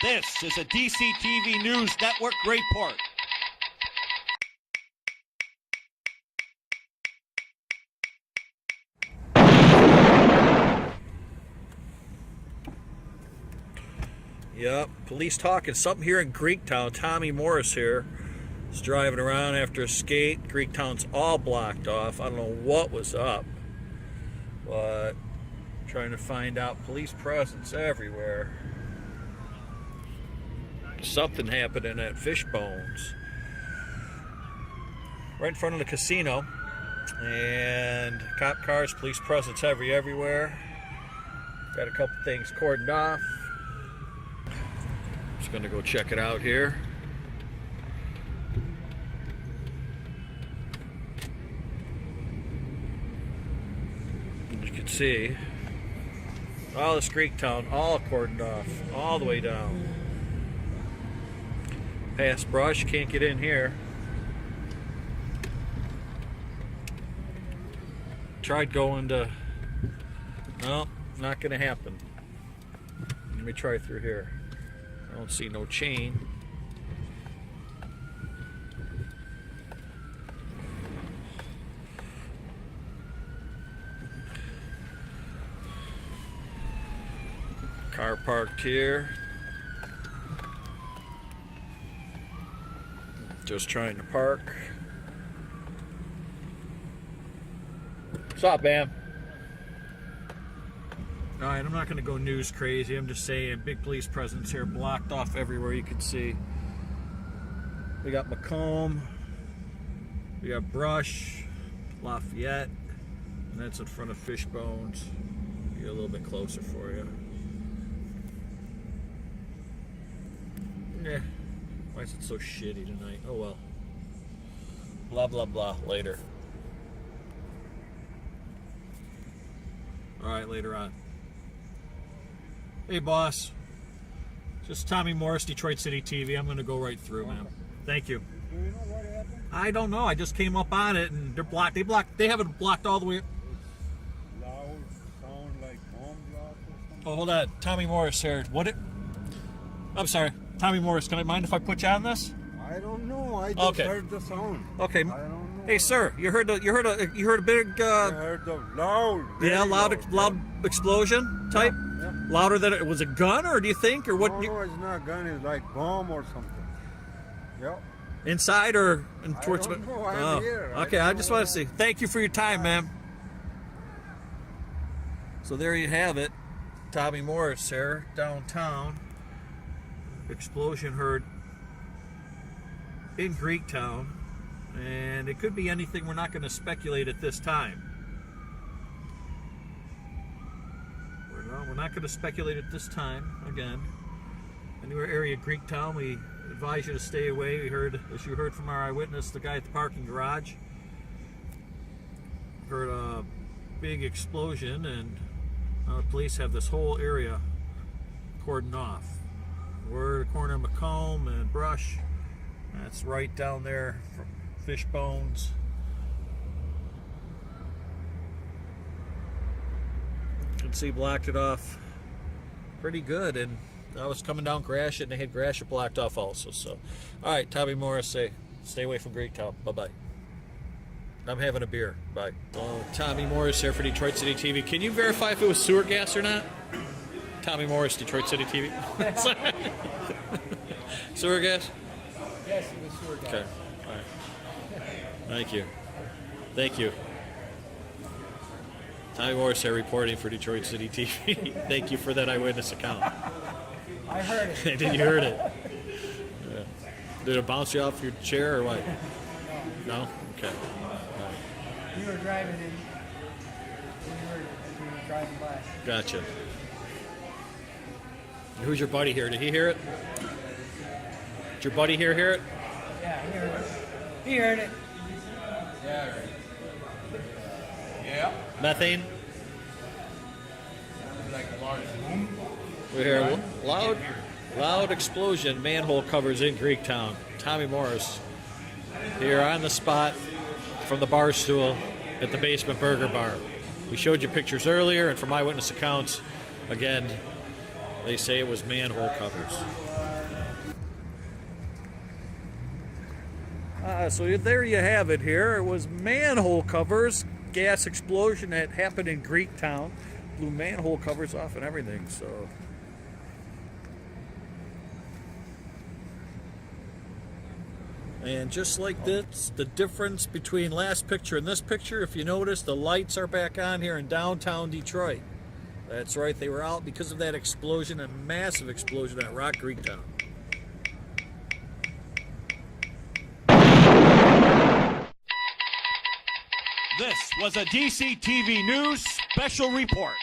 This is a DCTV News Network report. Yep, police talking something here in Greektown. Tommy Morris here is driving around after a skate. Greektown's all blocked off. I don't know what was up, but trying to find out police presence everywhere. Something happening at Fishbones, right in front of the casino, and cop cars, police presence everywhere. Got a couple things cordoned off. Just gonna go check it out here. As you can see, all this Greektown, all cordoned off, all the way down. Past brush, can't get in here. Tried going to, no, not gonna happen. Let me try through here. I don't see no chain. Car parked here. Just trying to park. What's up, man? Alright, I'm not going to go news crazy. I'm just saying, big police presence here, blocked off everywhere you can see. We got Macomb, we got Brush, Lafayette, and that's in front of Fishbones. Get a little bit closer for you. Yeah. Why is it so shitty tonight? Oh well. Blah, blah, blah. Later. Alright, later on. Hey, boss. Just Tommy Morris, Detroit City TV. I'm going to go right through, man. Thank you. Do you know what happened? I don't know. I just came up on it, and they're blocked. They have it blocked all the way. Loud sound like bomb blast or something? Oh, hold on. Tommy Morris here. I'm sorry. Tommy Morris, can I mind if I put you on this? I don't know. I just Okay. heard the sound. Okay. I don't know. Hey, sir, you heard a big I heard the loud. yeah, very loud explosion type? Yeah. Louder than it was a gun, or do you think, or what? No, it's not a gun. It's like bomb or something. Yep. Inside or towards? I don't know. I'm here. Okay, I just want to see. Thank you for your time, ma'am. So there you have it, Tommy Morris here, downtown. Explosion heard in Greektown, and it could be anything. We're not going to speculate at this time. We're not going to speculate at this time. Again, anywhere area Greektown, we advise you to stay away. We heard, as you heard from our eyewitness, the guy at the parking garage heard a big explosion, and police have this whole area cordoned off. We're at the corner of Macomb and Brush. That's right down there from Fishbones. You can see blocked it off pretty good, and I was coming down Gratiot, and they had Gratiot blocked off also. So, all right, Tommy Morris, stay away from Greektown. Bye-bye. I'm having a beer. Bye. Oh, Tommy Morris here for Detroit City TV. Can you verify if it was sewer gas or not? Tommy Morris, Detroit City TV. Sewer gas? Yes, it was sewer gas. Okay. All right. Thank you. Thank you. Tommy Morris here reporting for Detroit City TV. Thank you for that eyewitness account. I heard it. Did you heard it? Yeah. Did it bounce you off your chair or what? No? Okay. All right. We were driving in. We were driving by. Gotcha. Who's your buddy here? Did he hear it? Did your buddy here hear it? Yeah, he heard it. He heard it. Yeah. Yeah. Methane? Like a large boom. We hear loud explosion, manhole covers in Greektown. Tommy Morris here on the spot from the bar stool at the Basement Burger Bar. We showed you pictures earlier, and from eyewitness accounts, again, They say it was manhole covers. So there you have it here. It was manhole covers. Gas explosion that happened in Greektown. Blew manhole covers off and everything. So. And just like this, the difference between last picture and this picture, if you notice, the lights are back on here in downtown Detroit. That's right, they were out because of that explosion, a massive explosion at Rock Greektown. This was a DCTV News special report.